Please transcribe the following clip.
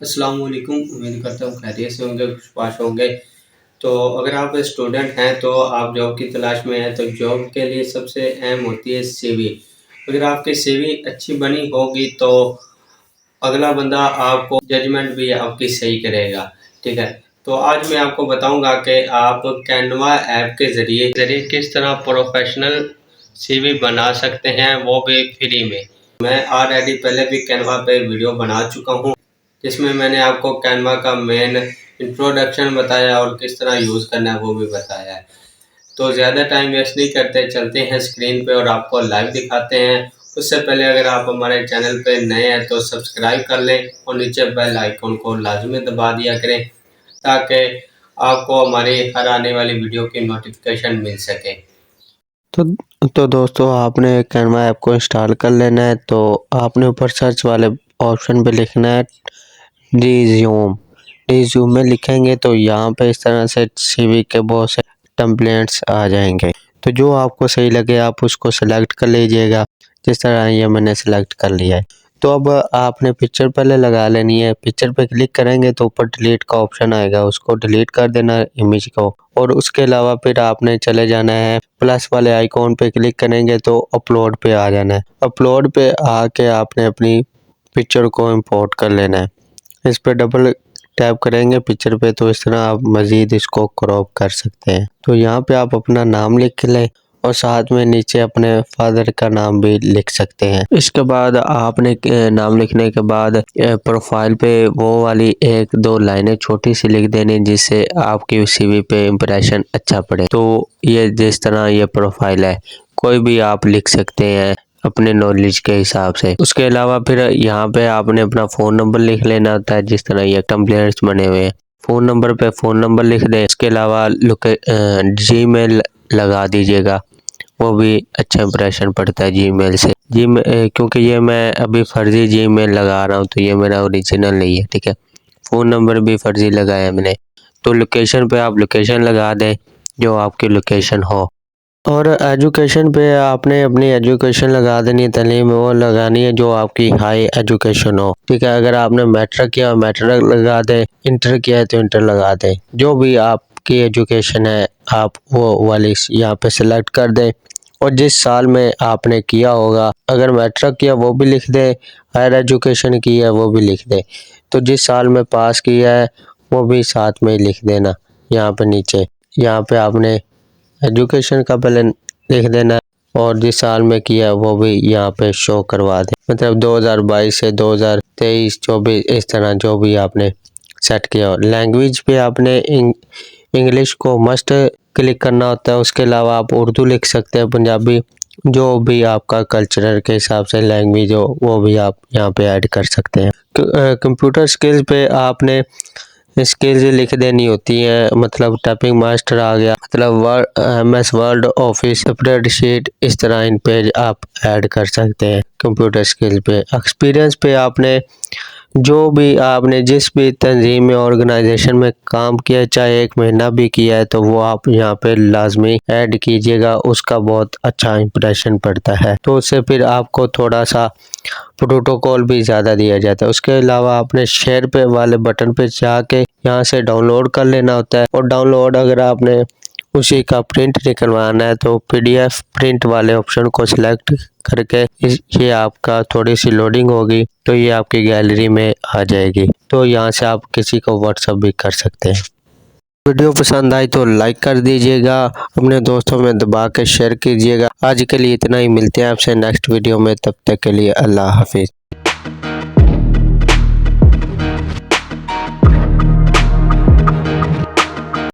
अस्सलाम वालेकुम। उम्मीद करता हूँ खैरियत से होंगे, खुशबाश होंगे। तो अगर आप स्टूडेंट हैं तो आप जॉब की तलाश में हैं तो जॉब के लिए सबसे अहम होती है सीवी। अगर आपकी सीवी अच्छी बनी होगी तो अगला बंदा आपको जजमेंट भी आपकी सही करेगा, ठीक है। तो आज मैं आपको बताऊंगा कि आप कैनवा ऐप के ज़रिए किस तरह प्रोफेशनल सीवी बना सकते हैं, वो भी फ्री में। मैं ऑलरेडी पहले भी कैनवा पे वीडियो बना चुका हूँ जिसमें मैंने आपको कैनवा का मेन इंट्रोडक्शन बताया और किस तरह यूज़ करना है वो भी बताया है। तो ज़्यादा टाइम वेस्ट नहीं करते, चलते हैं स्क्रीन पे और आपको लाइव दिखाते हैं। उससे पहले अगर आप हमारे चैनल पे नए हैं तो सब्सक्राइब कर लें और नीचे बेल आइकन को लाजमी दबा दिया करें ताकि आपको हमारी हर आने वाली वीडियो की नोटिफिकेशन मिल सके। तो दोस्तों आपने कैनवा ऐप को इंस्टॉल कर लेना है। तो आपने ऊपर सर्च वाले ऑप्शन पे लिखना है रिज्यूम। रिज्यूम में लिखेंगे तो यहाँ पे इस तरह से सीवी के बहुत से टेम्पलेट्स आ जाएंगे। तो जो आपको सही लगे आप उसको सिलेक्ट कर लीजिएगा। जिस तरह ये मैंने सिलेक्ट कर लिया है। तो अब आपने पिक्चर पहले लगा लेनी है। पिक्चर पे क्लिक करेंगे तो ऊपर डिलीट का ऑप्शन आएगा, उसको डिलीट कर देना इमेज को। और उसके अलावा फिर आपने चले जाना है प्लस वाले आइकॉन पे क्लिक करेंगे तो अपलोड पे आ जाना है। अपलोड पे आके आपने अपनी पिक्चर को इंपोर्ट कर लेना है। इस पर डबल टैप करेंगे पिक्चर पे तो इस तरह आप मज़ीद इसको क्रॉप कर सकते हैं। तो यहाँ पे आप अपना नाम लिख लें और साथ में नीचे अपने फादर का नाम भी लिख सकते हैं। इसके बाद आपने नाम लिखने के बाद प्रोफाइल पे वो वाली एक दो लाइनें छोटी सी लिख देनी जिससे आपकी सीवी पे इम्प्रेशन अच्छा पड़े। तो ये जिस तरह ये प्रोफाइल है कोई भी आप लिख सकते हैं अपने नॉलेज के हिसाब से। उसके अलावा फिर यहाँ पे आपने अपना फ़ोन नंबर लिख लेना होता है जिस तरह ये टेम्पलेट्स बने हुए हैं। फ़ोन नंबर पे फ़ोन नंबर लिख दें। इसके अलावा जीमेल लगा दीजिएगा, वो भी अच्छा इंप्रेशन पड़ता है जीमेल से। क्योंकि ये मैं अभी फर्जी जीमेल लगा रहा हूँ तो ये मेरा ओरिजिनल नहीं है, ठीक है। फ़ोन नंबर भी फर्जी लगाया मैंने। तो लोकेशन पे आप लोकेशन लगा दें जो आपकी लोकेशन हो। और एजुकेशन पे आपने अपनी एजुकेशन लगा देनी है, तालीम वो लगानी है जो आपकी हाई एजुकेशन हो, ठीक है। अगर आपने मैट्रिक किया मैट्रिक लगा दें, इंटर किया है तो इंटर लगा दें। जो भी आपकी एजुकेशन है आप वो वाली यहाँ पे सिलेक्ट कर दें। और जिस साल में आपने किया होगा, अगर मैट्रिक किया वो भी लिख दें, हायर एजुकेशन की है वो भी लिख दें। तो जिस साल में पास किया है वो भी साथ में लिख देना यहाँ पे नीचे। यहाँ पे आपने एजुकेशन का पहले लिख देना और जिस साल में किया वो भी यहाँ पे शो करवा दें। मतलब 2022 से 2023 24 इस तरह जो भी आपने सेट किया हो। लैंग्वेज पे आपने इंग्लिश को मस्ट क्लिक करना होता है। उसके अलावा आप उर्दू लिख सकते हैं, पंजाबी, जो भी आपका कल्चरल के हिसाब से लैंग्वेज हो वो भी आप यहाँ पे ऐड कर सकते हैं। कंप्यूटर स्किल्स पे आपने स्किल्स लिख देनी होती है। मतलब टाइपिंग मास्टर आ गया, मतलब word MS word office spreadsheet, इस तरह इन पेज आप ऐड कर सकते हैं। कंप्यूटर स्किल्स पे एक्सपीरियंस पे आपने जो भी आपने जिस भी तंजीम में ऑर्गेनाइजेशन में काम किया चाहे 1 महीना भी किया है तो वो आप यहाँ पे लाजमी ऐड कीजिएगा, उसका बहुत अच्छा इंप्रेशन पड़ता है। तो उससे फिर आपको थोड़ा सा प्रोटोकॉल भी ज़्यादा दिया जाता है। उसके अलावा आपने शेयर पे वाले बटन पे जाके यहाँ से डाउनलोड कर लेना होता है। और डाउनलोड अगर आपने उसी का प्रिंट निकलवाना है तो PDF प्रिंट वाले ऑप्शन को सिलेक्ट करके ये आपका थोड़ी सी लोडिंग होगी तो ये आपकी गैलरी में आ जाएगी। तो यहाँ से आप किसी को व्हाट्सअप भी कर सकते हैं। वीडियो पसंद आई तो लाइक कर दीजिएगा, अपने दोस्तों में दबा के शेयर कीजिएगा। आज के लिए इतना ही, मिलते हैं आपसे नेक्स्ट वीडियो में, तब तक के लिए अल्लाह हाफिज़।